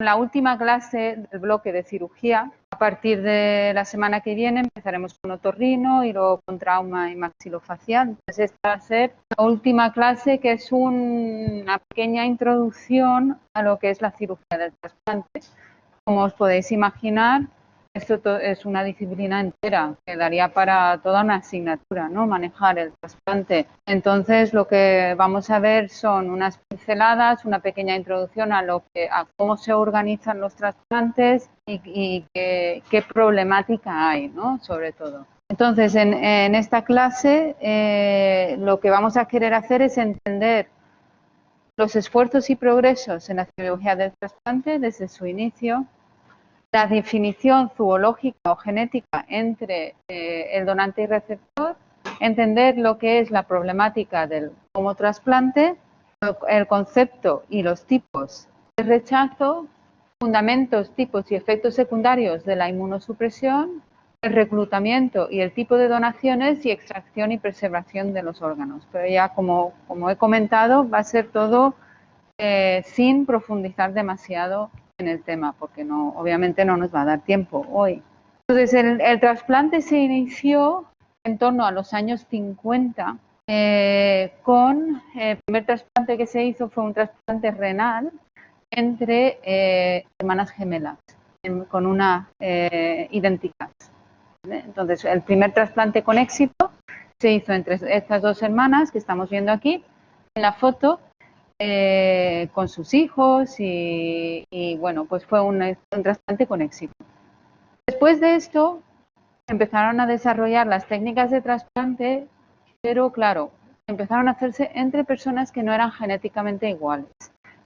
la última clase del bloque de cirugía. A partir de la semana que viene empezaremos con otorrino y luego con trauma y maxilofacial. Entonces esta va a ser la última clase, que es una pequeña introducción a lo que es la cirugía del trasplante. Como os podéis imaginar, esto es una disciplina entera que daría para toda una asignatura, ¿no? Manejar el trasplante. Entonces, lo que vamos a ver son unas pinceladas, una pequeña introducción a cómo se organizan los trasplantes y qué problemática hay, ¿no? Sobre todo. Entonces, en esta clase, lo que vamos a querer hacer es entender los esfuerzos y progresos en la cirugía del trasplante desde su inicio, la definición zoológica o genética entre el donante y receptor, entender lo que es la problemática del homotrasplante, el concepto y los tipos de rechazo, fundamentos, tipos y efectos secundarios de la inmunosupresión, el reclutamiento y el tipo de donaciones y extracción y preservación de los órganos. Pero ya como he comentado, va a ser todo sin profundizar demasiado en el tema, porque obviamente no nos va a dar tiempo hoy. Entonces, el trasplante se inició en torno a los años 50 con el primer trasplante que se hizo fue un trasplante renal entre hermanas gemelas, con una idénticas. Entonces, el primer trasplante con éxito se hizo entre estas dos hermanas que estamos viendo aquí en la foto, con sus hijos y bueno, pues fue un trasplante con éxito. Después de esto empezaron a desarrollar las técnicas de trasplante, pero claro, empezaron a hacerse entre personas que no eran genéticamente iguales.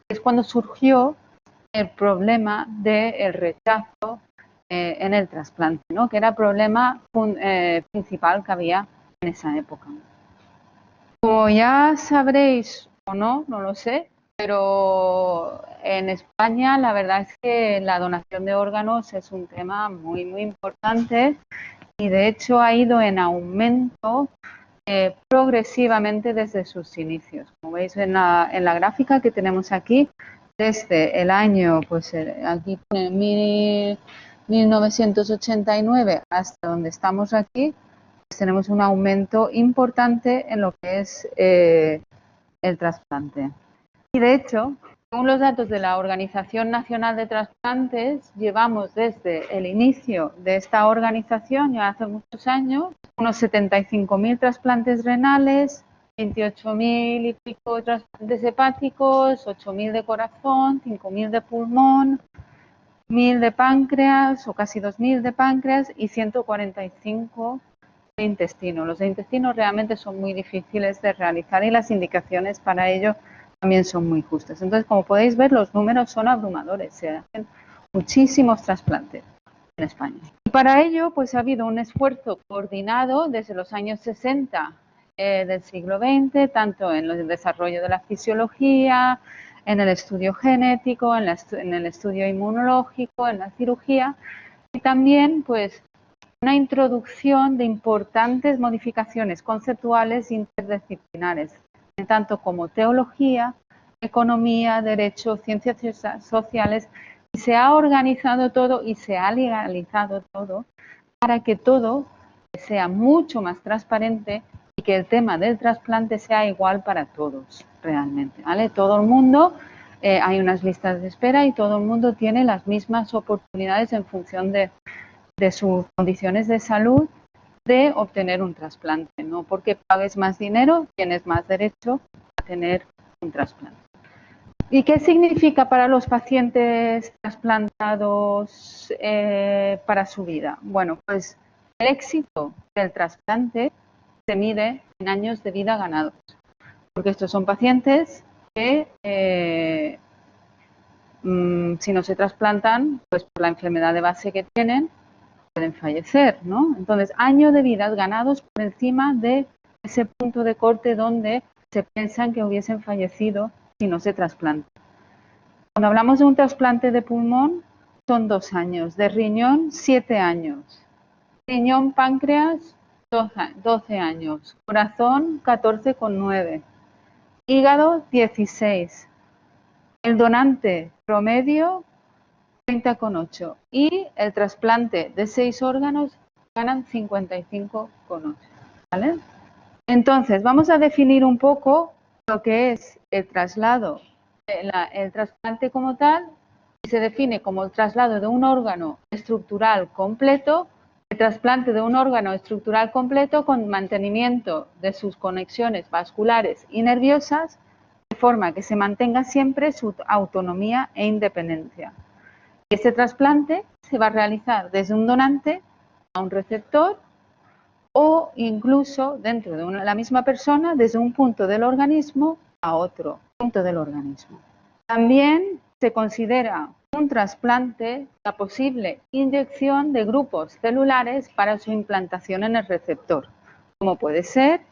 Es cuando surgió el problema del rechazo en el trasplante, ¿no? Que era el problema principal que había en esa época. Como ya sabréis, o no lo sé, pero en España la verdad es que la donación de órganos es un tema muy, muy importante y de hecho ha ido en aumento progresivamente desde sus inicios. Como veis en la gráfica que tenemos aquí, desde el año, pues aquí pone 1989 hasta donde estamos aquí, pues tenemos un aumento importante en lo que es el trasplante. Y de hecho, según los datos de la Organización Nacional de Trasplantes, llevamos desde el inicio de esta organización, ya hace muchos años, unos 75.000 trasplantes renales, 28.000 y pico trasplantes hepáticos, 8.000 de corazón, 5.000 de pulmón, 1.000 de páncreas o casi 2.000 de páncreas y 145 de intestino. Los de intestino realmente son muy difíciles de realizar y las indicaciones para ello también son muy justas. Entonces, como podéis ver, los números son abrumadores. Se hacen muchísimos trasplantes en España. Y para ello, pues ha habido un esfuerzo coordinado desde los años 60 del siglo XX, tanto en el desarrollo de la fisiología, en el estudio genético, en el estudio inmunológico, en la cirugía y también, pues, una introducción de importantes modificaciones conceptuales interdisciplinares, en tanto como teología, economía, derecho, ciencias sociales, y se ha organizado todo y se ha legalizado todo para que todo sea mucho más transparente y que el tema del trasplante sea igual para todos realmente, ¿vale? Todo el mundo, hay unas listas de espera y todo el mundo tiene las mismas oportunidades en función de sus condiciones de salud de obtener un trasplante, no porque pagues más dinero tienes más derecho a tener un trasplante. ¿Y qué significa para los pacientes trasplantados para su vida? Bueno, pues el éxito del trasplante se mide en años de vida ganados, porque estos son pacientes que si no se trasplantan, pues por la enfermedad de base que tienen, pueden fallecer, ¿no? Entonces, años de vida ganados por encima de ese punto de corte donde se piensan que hubiesen fallecido si no se trasplantan. Cuando hablamos de un trasplante de pulmón, son 2 años, de riñón, 7 años, riñón, páncreas, 12 años, corazón, 14,9, hígado, 16. El donante promedio 30,8. Y el trasplante de 6 órganos ganan 55,8. ¿Vale? Entonces, vamos a definir un poco lo que es el traslado, el trasplante como tal, y se define como el traslado de un órgano estructural completo, el trasplante de un órgano estructural completo con mantenimiento de sus conexiones vasculares y nerviosas, de forma que se mantenga siempre su autonomía e independencia. Este trasplante se va a realizar desde un donante a un receptor o incluso dentro de la misma persona desde un punto del organismo a otro punto del organismo. También se considera un trasplante la posible inyección de grupos celulares para su implantación en el receptor, como puede ser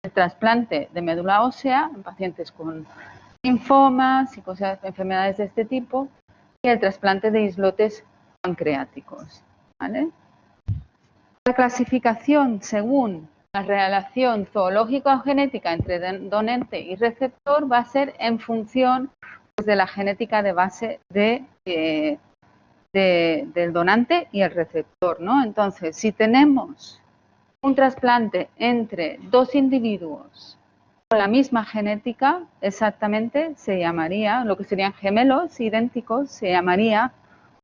el trasplante de médula ósea en pacientes con linfomas y enfermedades de este tipo, y el trasplante de islotes pancreáticos. ¿Vale? La clasificación según la relación zoológica o genética entre donante y receptor va a ser en función pues, de la genética de base del donante y el receptor, ¿no? Entonces, si tenemos un trasplante entre dos individuos con la misma genética, exactamente se llamaría, lo que serían gemelos idénticos, se llamaría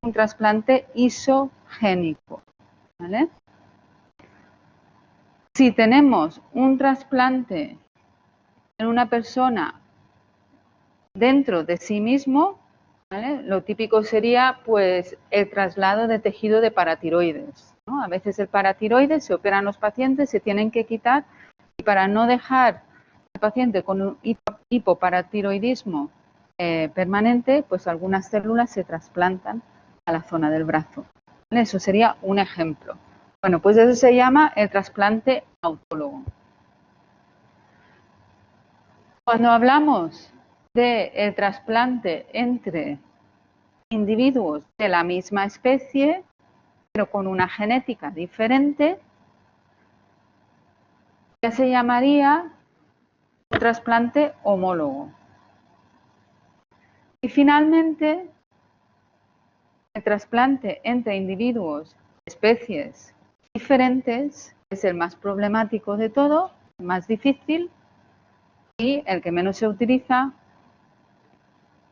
un trasplante isogénico, ¿vale? Si tenemos un trasplante en una persona dentro de sí mismo, ¿vale? Lo típico sería pues el traslado de tejido de paratiroides, ¿no? A veces el paratiroides se operan los pacientes, se tienen que quitar y para no dejar al paciente con un hipoparatiroidismo permanente, pues algunas células se trasplantan a la zona del brazo, ¿vale? Eso sería un ejemplo. Bueno, pues eso se llama el trasplante autólogo. Cuando hablamos del trasplante entre individuos de la misma especie, pero con una genética diferente, ya se llamaría un trasplante homólogo. Y finalmente, el trasplante entre individuos de especies diferentes es el más problemático de todo, el más difícil y el que menos se utiliza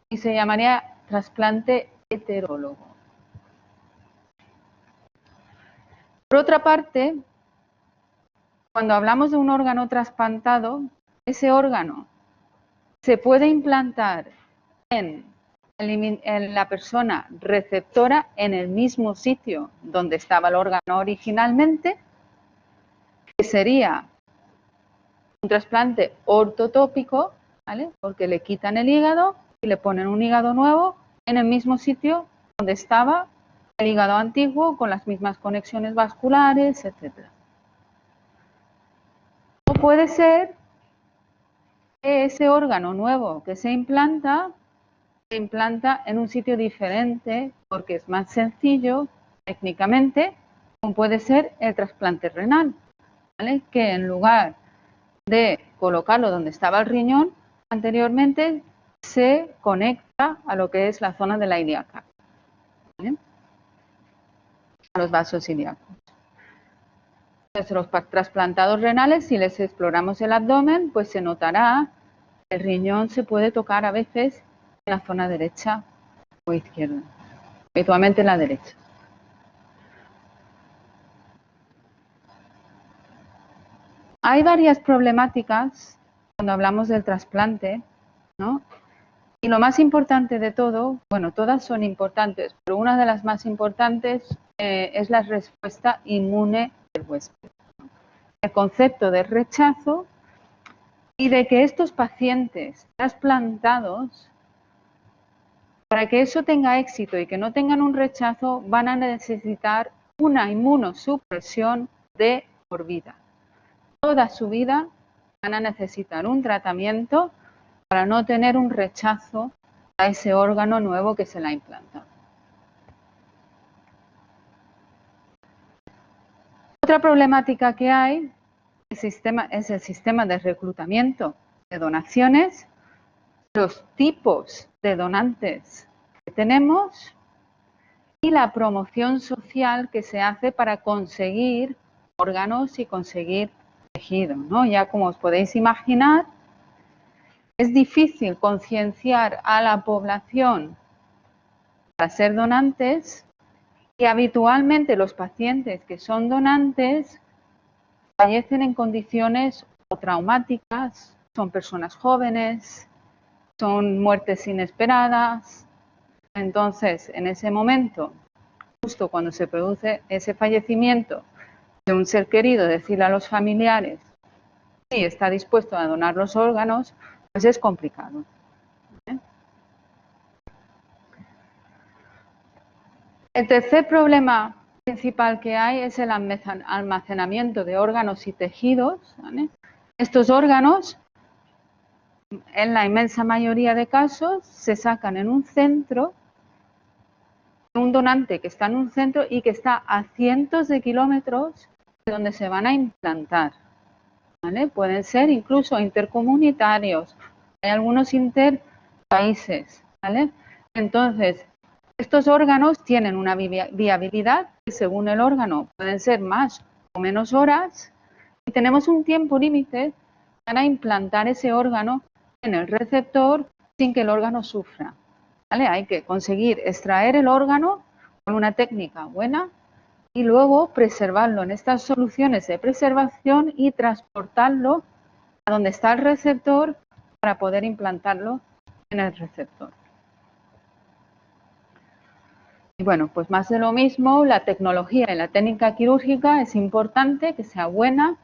y se llamaría trasplante heterólogo. Por otra parte, cuando hablamos de un órgano trasplantado, ese órgano se puede implantar en la persona receptora en el mismo sitio donde estaba el órgano originalmente, que sería un trasplante ortotópico, ¿vale? Porque le quitan el hígado y le ponen un hígado nuevo en el mismo sitio donde estaba el hígado antiguo con las mismas conexiones vasculares, etc. O puede ser que ese órgano nuevo que se implanta en un sitio diferente porque es más sencillo técnicamente, como puede ser el trasplante renal, ¿vale? Que en lugar de colocarlo donde estaba el riñón, anteriormente se conecta a lo que es la zona de la ilíaca, ¿vale? A los vasos ilíacos. Entonces, los trasplantados renales, si les exploramos el abdomen, pues se notará que el riñón se puede tocar a veces en la zona derecha o izquierda, habitualmente en la derecha. Hay varias problemáticas cuando hablamos del trasplante, ¿no? Y lo más importante de todo, bueno, todas son importantes, pero una de las más importantes es la respuesta inmune del huésped. El concepto de rechazo y de que estos pacientes trasplantados, para que eso tenga éxito y que no tengan un rechazo, van a necesitar una inmunosupresión de por vida. Toda su vida van a necesitar un tratamiento para no tener un rechazo a ese órgano nuevo que se le ha implantado. Otra problemática que hay es el sistema de reclutamiento de donaciones, los tipos de donantes que tenemos y la promoción social que se hace para conseguir órganos y conseguir tejido, ¿no? Ya como os podéis imaginar, es difícil concienciar a la población para ser donantes y habitualmente los pacientes que son donantes fallecen en condiciones traumáticas, son personas jóvenes, son muertes inesperadas. Entonces, en ese momento, justo cuando se produce ese fallecimiento de un ser querido, decirle a los familiares si está dispuesto a donar los órganos, pues es complicado. El tercer problema principal que hay es el almacenamiento de órganos y tejidos, ¿vale? Estos órganos, en la inmensa mayoría de casos, se sacan en un centro, un donante que está en un centro y que está a cientos de kilómetros de donde se van a implantar, ¿vale? Pueden ser incluso intercomunitarios, hay algunos interpaíses, ¿vale? Entonces, estos órganos tienen una viabilidad que según el órgano pueden ser más o menos horas y tenemos un tiempo límite para implantar ese órgano en el receptor sin que el órgano sufra, ¿vale? Hay que conseguir extraer el órgano con una técnica buena y luego preservarlo en estas soluciones de preservación y transportarlo a donde está el receptor para poder implantarlo en el receptor. Y bueno, pues más de lo mismo, la tecnología y la técnica quirúrgica es importante que sea buena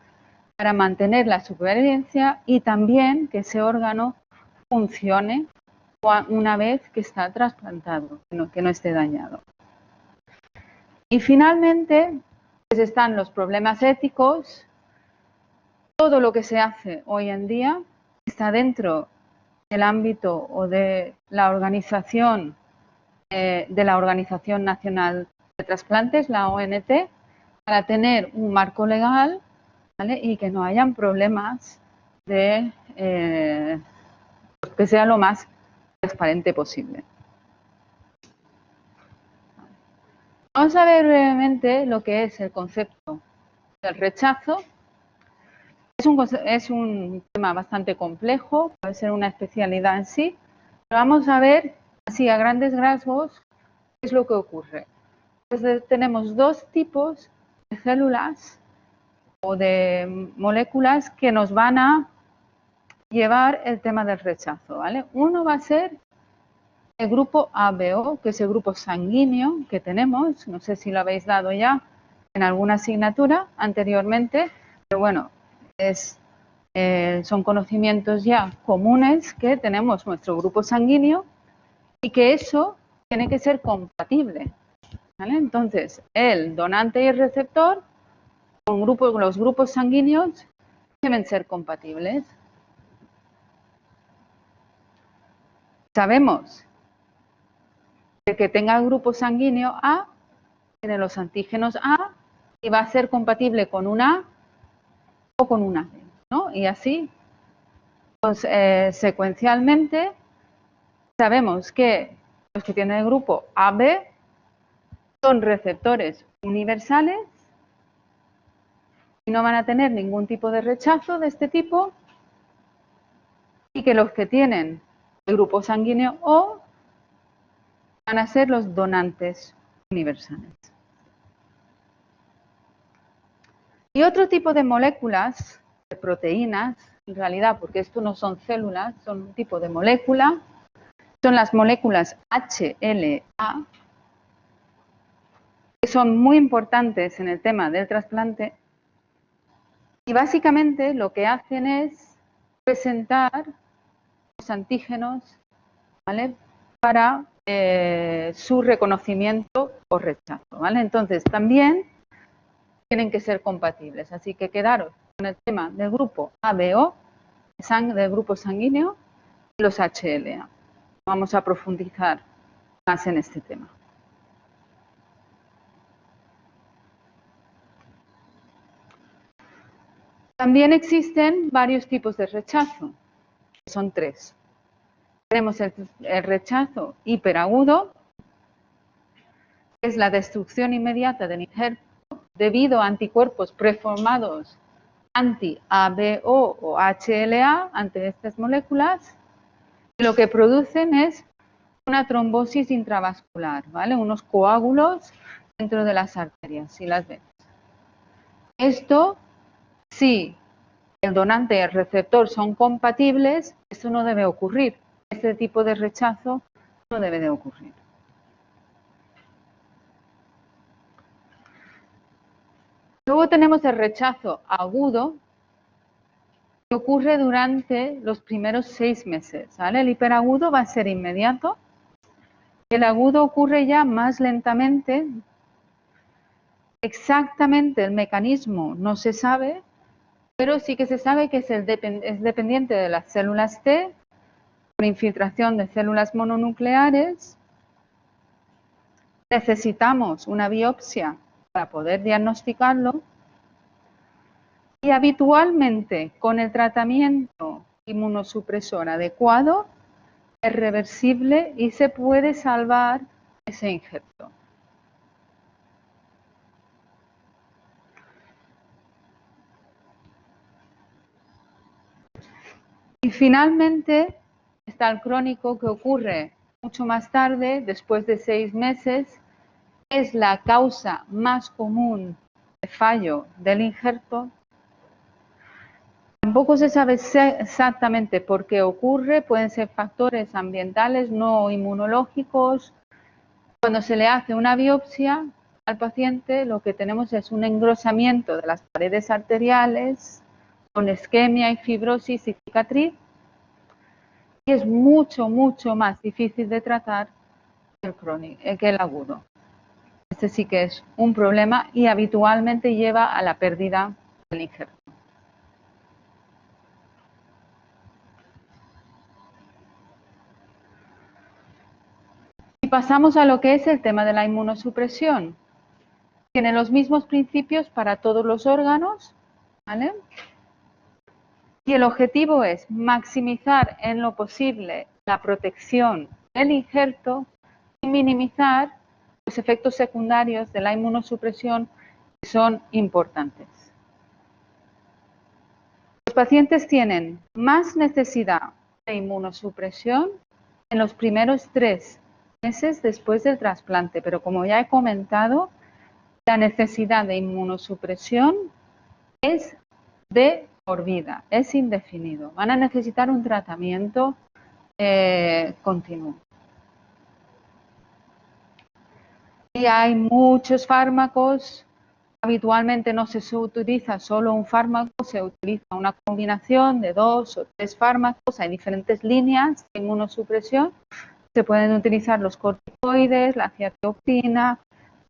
para mantener la supervivencia y también que ese órgano funcione una vez que está trasplantado, que no esté dañado. Y finalmente, pues están los problemas éticos. Todo lo que se hace hoy en día está dentro del ámbito o de la Organización Nacional de Trasplantes, la ONT, para tener un marco legal, ¿vale? Y que no hayan problemas de que sea lo más transparente posible. Vamos a ver brevemente lo que es el concepto del rechazo. Es un tema bastante complejo, puede ser una especialidad en sí, pero vamos a ver así a grandes rasgos qué es lo que ocurre. Entonces, tenemos dos tipos de células o de moléculas que nos van a llevar el tema del rechazo, ¿vale? Uno va a ser el grupo ABO, que es el grupo sanguíneo que tenemos, no sé si lo habéis dado ya en alguna asignatura anteriormente, pero bueno, son conocimientos ya comunes que tenemos nuestro grupo sanguíneo y que eso tiene que ser compatible, ¿vale? Entonces, el donante y el receptor, los grupos sanguíneos deben ser compatibles. Sabemos que el que tenga el grupo sanguíneo A tiene los antígenos A y va a ser compatible con un A o con un AB, ¿no? Y así, pues, secuencialmente, sabemos que los que tienen el grupo AB son receptores universales y no van a tener ningún tipo de rechazo de este tipo, y que los que tienen el grupo sanguíneo O van a ser los donantes universales. Y otro tipo de moléculas, de proteínas, en realidad, porque esto no son células, son un tipo de molécula, son las moléculas HLA, que son muy importantes en el tema del trasplante, y básicamente lo que hacen es presentar los antígenos, ¿vale?, para su reconocimiento o rechazo, ¿vale? Entonces, también tienen que ser compatibles, así que quedaros con el tema del grupo ABO, del grupo sanguíneo, y los HLA. Vamos a profundizar más en este tema. También existen varios tipos de rechazo, son tres. Tenemos el rechazo hiperagudo, es la destrucción inmediata del injerto debido a anticuerpos preformados anti-ABO o HLA ante estas moléculas. Lo que producen es una trombosis intravascular, ¿vale? Unos coágulos dentro de las arterias y las venas. Esto, si el donante y el receptor son compatibles, esto no debe ocurrir. Este tipo de rechazo no debe de ocurrir. Luego tenemos el rechazo agudo, que ocurre durante los primeros 6 meses, ¿vale? El hiperagudo va a ser inmediato. El agudo ocurre ya más lentamente. Exactamente el mecanismo no se sabe, pero sí que se sabe que es dependiente de las células T, por infiltración de células mononucleares. Necesitamos una biopsia para poder diagnosticarlo. Y habitualmente, con el tratamiento inmunosupresor adecuado, es reversible y se puede salvar ese injerto. Y finalmente está el crónico, que ocurre mucho más tarde, después de 6 meses. Es la causa más común de fallo del injerto. Tampoco se sabe exactamente por qué ocurre, pueden ser factores ambientales, no inmunológicos. Cuando se le hace una biopsia al paciente, lo que tenemos es un engrosamiento de las paredes arteriales con isquemia y fibrosis y cicatriz, y es mucho, mucho más difícil de tratar que el agudo. Este sí que es un problema y habitualmente lleva a la pérdida del injerto. Y pasamos a lo que es el tema de la inmunosupresión. Tiene los mismos principios para todos los órganos, ¿vale? Y el objetivo es maximizar en lo posible la protección del injerto y minimizar los efectos secundarios de la inmunosupresión, que son importantes. Los pacientes tienen más necesidad de inmunosupresión en los primeros 3 meses después del trasplante, pero como ya he comentado, la necesidad de inmunosupresión es de por vida, es indefinido. Van a necesitar un tratamiento continuo. Y hay muchos fármacos. Habitualmente no se utiliza solo un fármaco, se utiliza una combinación de 2 o 3 fármacos. Hay diferentes líneas de inmunosupresión. Se pueden utilizar los corticoides, la ciatioprina,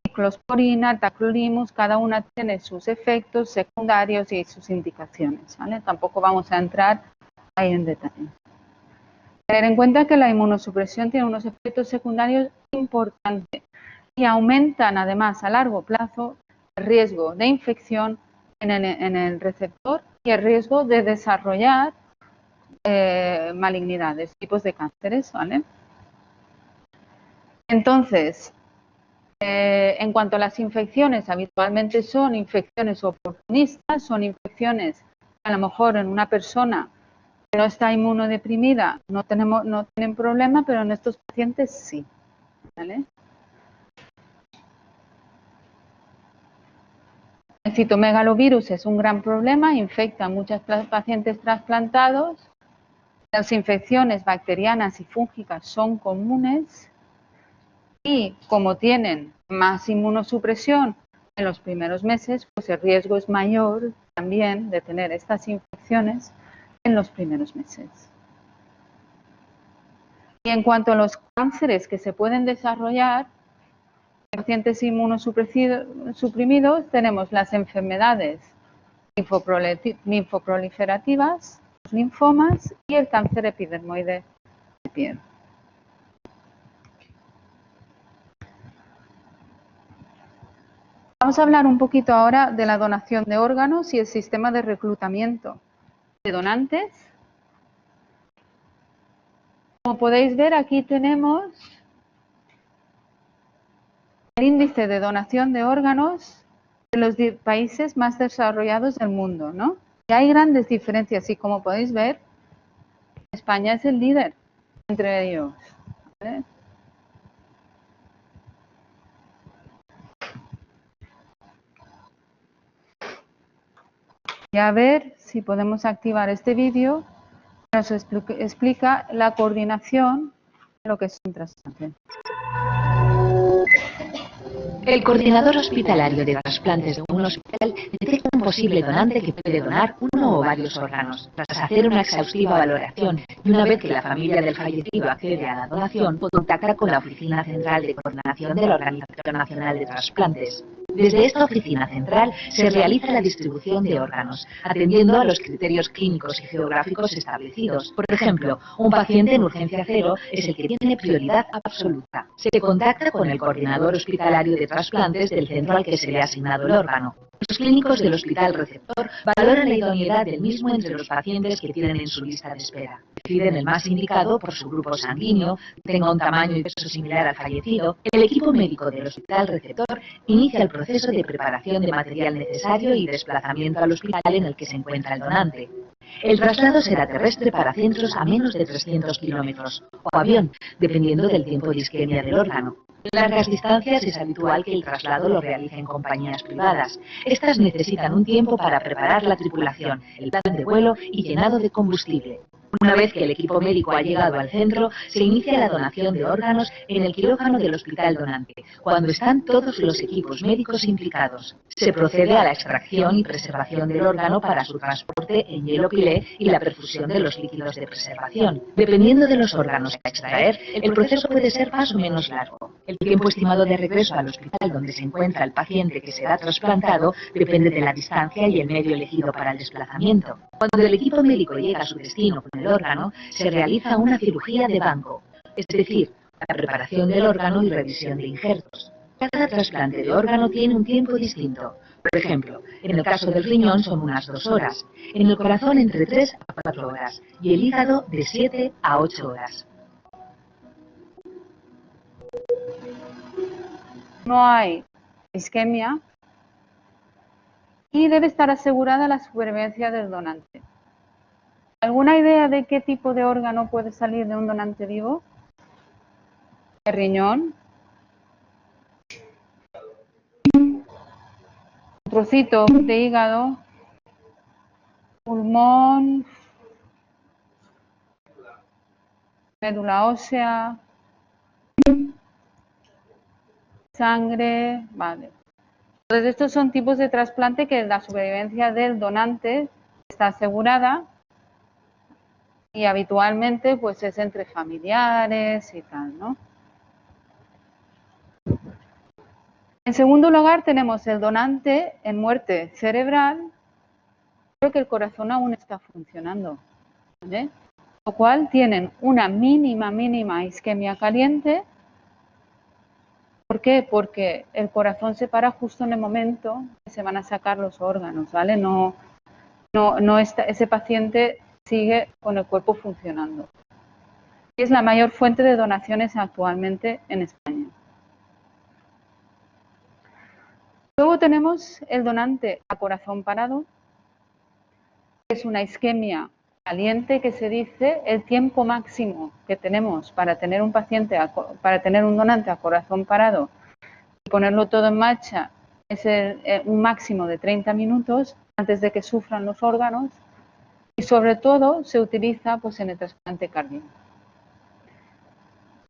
ciclosporina, tacrolimus. Cada una tiene sus efectos secundarios y sus indicaciones, ¿vale? Tampoco vamos a entrar ahí en detalle. Tener en cuenta que la inmunosupresión tiene unos efectos secundarios importantes y aumentan además a largo plazo el riesgo de infección en el receptor y el riesgo de desarrollar malignidades, tipos de cánceres, ¿vale? Entonces, en cuanto a las infecciones, habitualmente son infecciones oportunistas, son infecciones a lo mejor en una persona que no está inmunodeprimida no tienen problema, pero en estos pacientes sí, ¿vale? El citomegalovirus es un gran problema, infecta a muchos pacientes trasplantados. Las infecciones bacterianas y fúngicas son comunes y como tienen más inmunosupresión en los primeros meses, pues el riesgo es mayor también de tener estas infecciones en los primeros meses. Y en cuanto a los cánceres que se pueden desarrollar en pacientes inmunosuprimidos, tenemos las enfermedades linfoproliferativas, los linfomas y el cáncer epidermoide de piel. Vamos a hablar un poquito ahora de la donación de órganos y el sistema de reclutamiento de donantes. Como podéis ver, aquí tenemos el índice de donación de órganos de los países más desarrollados del mundo, ¿no? Y hay grandes diferencias y como podéis ver, España es el líder entre ellos, ¿vale? Y a ver si podemos activar este vídeo que nos explica la coordinación de lo que es un trasplante. El coordinador hospitalario de trasplantes de un hospital detecta un posible donante que puede donar uno o varios órganos. Tras hacer una exhaustiva valoración y una vez que la familia del fallecido accede a la donación, contacta con la Oficina Central de Coordinación de la Organización Nacional de Trasplantes. Desde esta oficina central se realiza la distribución de órganos, atendiendo a los criterios clínicos y geográficos establecidos. Por ejemplo, un paciente en urgencia cero es el que tiene prioridad absoluta. Se contacta con el coordinador hospitalario de trasplantes del centro al que se le ha asignado el órgano. Los clínicos del hospital receptor valoran la idoneidad del mismo entre los pacientes que tienen en su lista de espera. Deciden el más indicado por su grupo sanguíneo, tenga un tamaño y peso similar al fallecido. El equipo médico del hospital receptor inicia el proceso de preparación de material necesario y desplazamiento al hospital en el que se encuentra el donante. El traslado será terrestre para centros a menos de 300 kilómetros, o avión, dependiendo del tiempo de isquemia del órgano. En largas distancias es habitual que el traslado lo realicen compañías privadas. Estas necesitan un tiempo para preparar la tripulación, el plan de vuelo y llenado de combustible. Una vez que el equipo médico ha llegado al centro, se inicia la donación de órganos en el quirófano del hospital donante, cuando están todos los equipos médicos implicados. Se procede a la extracción y preservación del órgano para su transporte en hielo pilé y la perfusión de los líquidos de preservación. Dependiendo de los órganos a extraer, el proceso puede ser más o menos largo. El tiempo estimado de regreso al hospital donde se encuentra el paciente que será trasplantado depende de la distancia y el medio elegido para el desplazamiento. Cuando el equipo médico llega a su destino con el órgano, se realiza una cirugía de banco, es decir, la preparación del órgano y revisión de injertos. Cada trasplante de órgano tiene un tiempo distinto. Por ejemplo, en el caso del riñón son unas 2 horas, en el corazón entre 3 a 4 horas y el hígado de 7 a 8 horas. No hay isquemia y debe estar asegurada la supervivencia del donante. ¿Alguna idea de qué tipo de órgano puede salir de un donante vivo? El riñón, un trocito de hígado, pulmón, médula ósea, sangre, vale. Entonces estos son tipos de trasplante que la supervivencia del donante está asegurada y habitualmente pues es entre familiares y tal, ¿no? En segundo lugar tenemos el donante en muerte cerebral, pero que el corazón aún está funcionando, ¿vale? Lo cual tienen una mínima isquemia caliente. ¿Por qué? Porque el corazón se para justo en el momento que se van a sacar los órganos, ¿vale? No está, ese paciente sigue con el cuerpo funcionando. Es la mayor fuente de donaciones actualmente en España. Luego tenemos el donante a corazón parado, que es una isquemia caliente que se dice el tiempo máximo que tenemos para tener un paciente, para tener un donante a corazón parado y ponerlo todo en marcha es un máximo de 30 minutos antes de que sufran los órganos y sobre todo se utiliza pues, en el trasplante cardíaco.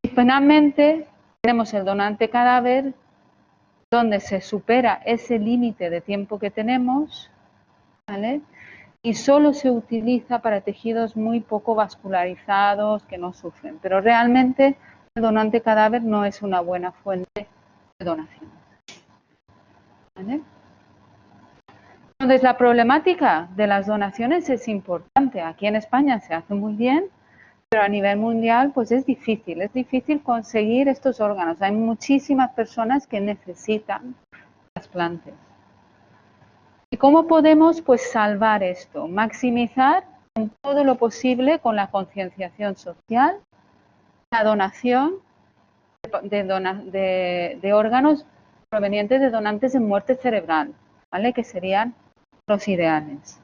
Y finalmente tenemos el donante cadáver donde se supera ese límite de tiempo que tenemos, ¿vale? Y solo se utiliza para tejidos muy poco vascularizados que no sufren. Pero realmente el donante cadáver no es una buena fuente de donación, ¿vale? Entonces la problemática de las donaciones es importante. Aquí en España se hace muy bien, pero a nivel mundial pues es difícil conseguir estos órganos. Hay muchísimas personas que necesitan trasplantes. ¿Y cómo podemos pues salvar esto? Maximizar en todo lo posible con la concienciación social, la donación de órganos provenientes de donantes en muerte cerebral, ¿vale? Que serían los ideales.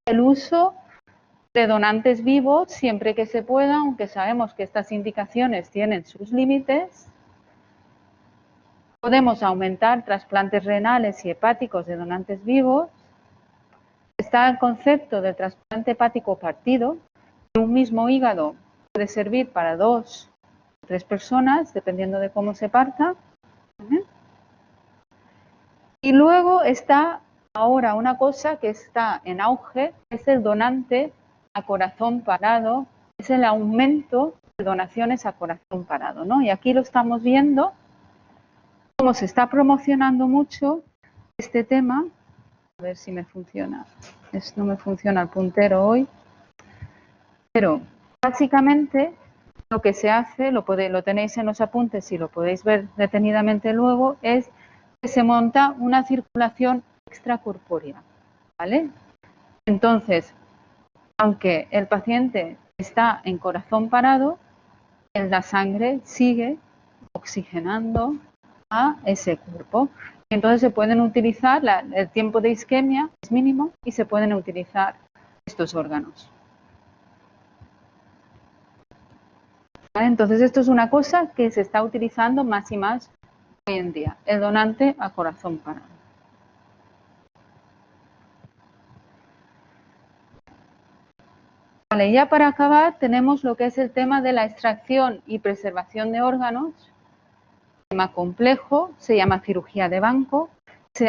El uso de donantes vivos siempre que se pueda, aunque sabemos que estas indicaciones tienen sus límites. Podemos aumentar trasplantes renales y hepáticos de donantes vivos. Está el concepto del trasplante hepático partido. Un mismo hígado puede servir para 2 o 3 personas, dependiendo de cómo se parta. Y luego está ahora una cosa que está en auge, es el donante a corazón parado, es el aumento de donaciones a corazón parado, ¿no? Y aquí lo estamos viendo, cómo se está promocionando mucho este tema. A ver si me funciona. No me funciona el puntero hoy. Pero básicamente lo que se hace, lo tenéis en los apuntes y lo podéis ver detenidamente luego, es que se monta una circulación extracorpórea, ¿vale? Entonces, aunque el paciente está en corazón parado, la sangre sigue oxigenando a ese cuerpo. Entonces se pueden utilizar, el tiempo de isquemia es mínimo y se pueden utilizar estos órganos. ¿Vale? Entonces esto es una cosa que se está utilizando más y más hoy en día, el donante a corazón parado. Vale, ya para acabar tenemos lo que es el tema de la extracción y preservación de órganos. Tema complejo, se llama cirugía de banco.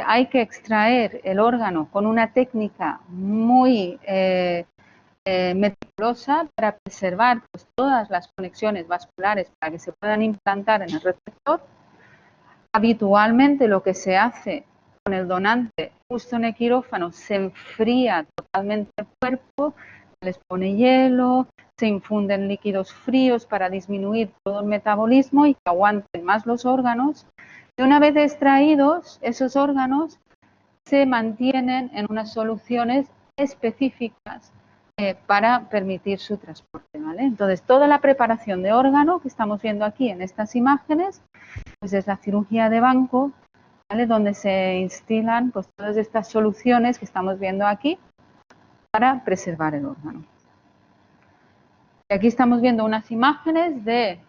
Hay que extraer el órgano con una técnica muy meticulosa para preservar pues, todas las conexiones vasculares para que se puedan implantar en el receptor. Habitualmente lo que se hace con el donante justo en el quirófano, se enfría totalmente el cuerpo, se les pone hielo, se infunden líquidos fríos para disminuir todo el metabolismo y que aguanten más los órganos. Y una vez extraídos, esos órganos se mantienen en unas soluciones específicas para permitir su transporte, ¿vale? Entonces, toda la preparación de órgano que estamos viendo aquí en estas imágenes, pues es la cirugía de banco, ¿vale? Donde se instilan pues, todas estas soluciones que estamos viendo aquí para preservar el órgano. Y aquí estamos viendo unas imágenes de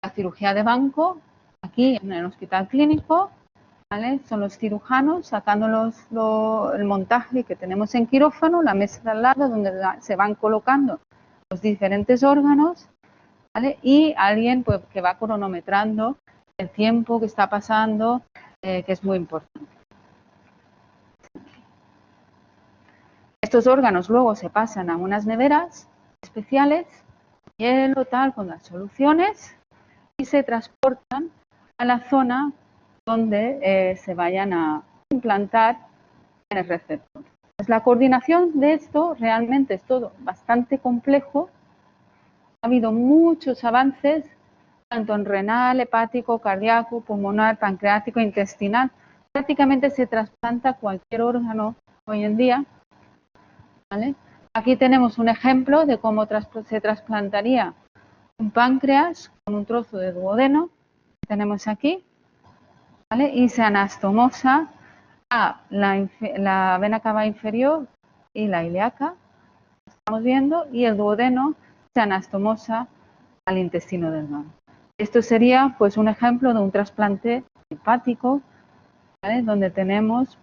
la cirugía de banco, aquí en el hospital clínico, ¿vale? Son los cirujanos sacando el montaje que tenemos en quirófano, la mesa de al lado donde se van colocando los diferentes órganos, ¿vale? Y alguien pues, que va cronometrando el tiempo que está pasando, que es muy importante. Estos órganos luego se pasan a unas neveras especiales, hielo, tal, con las soluciones, y se transportan a la zona donde se vayan a implantar en el receptor. Pues la coordinación de esto realmente es todo bastante complejo. Ha habido muchos avances, tanto en renal, hepático, cardíaco, pulmonar, pancreático, intestinal. Prácticamente se trasplanta cualquier órgano hoy en día, ¿vale? Aquí tenemos un ejemplo de cómo se trasplantaría un páncreas con un trozo de duodeno que tenemos aquí, ¿vale? Y se anastomosa a la vena cava inferior y la ilíaca, estamos viendo, y el duodeno se anastomosa al intestino delgado. Esto sería pues un ejemplo de un trasplante hepático, ¿vale? Donde tenemos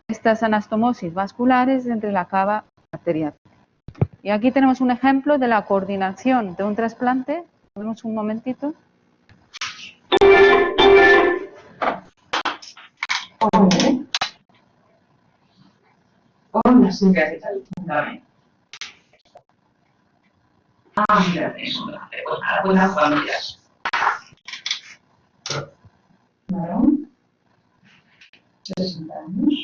estas anastomosis vasculares entre la cava arterial. Y aquí tenemos un ejemplo de la coordinación de un trasplante. Vemos un momentito. Hola, Silvia, ¿qué tal? Cuéntame. Mira, eso, pues nada, buenas familias. Varón, 60 años,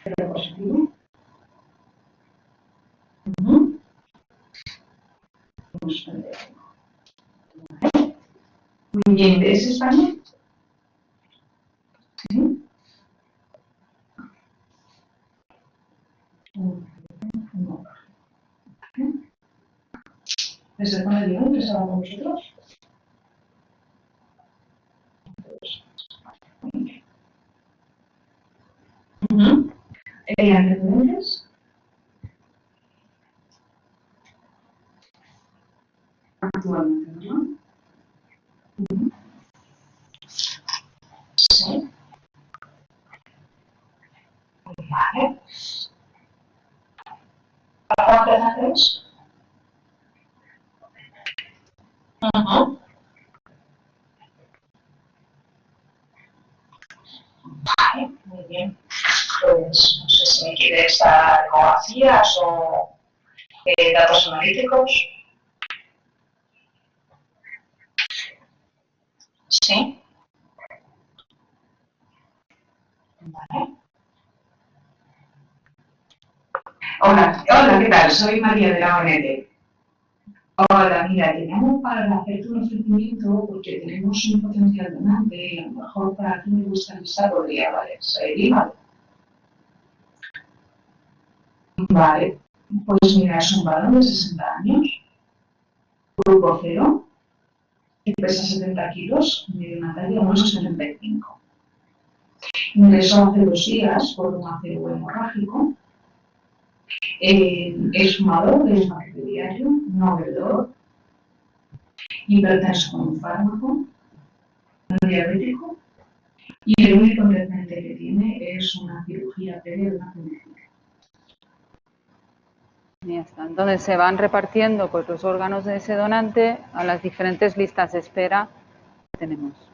pero positivo. Muy bien, ¿es España? Sí. ¿Desde cuándo llegó? ¿Empezaba con vosotros? ¿Antecedentes? Actualmente, ¿verdad? Sí. Vale. ¿Cuántos haces? Ajá. Vale, muy bien. Pues no sé si me quieres dar ecografías o datos analíticos. Sí. Vale. Hola, hola, ¿qué tal? Soy María de la ONT. Hola, mira, te llamo para hacerte un ofrecimiento porque tenemos un potencial donante y a lo mejor para ti me gusta lista podría valer. ¿Sería? Vale, pues mira, es un varón de 60 años, grupo cero, que pesa 70 kilos, mide una talla 1,75. Ingresó hace 2 días por un ACV hemorrágico. Es fumador, es paquete diario, no bebedor, hipertenso con un fármaco, no diabético, y el único antecedente que tiene es una cirugía previa de una apendicitis. Ya está. Entonces se van repartiendo pues, los órganos de ese donante a las diferentes listas de espera que tenemos.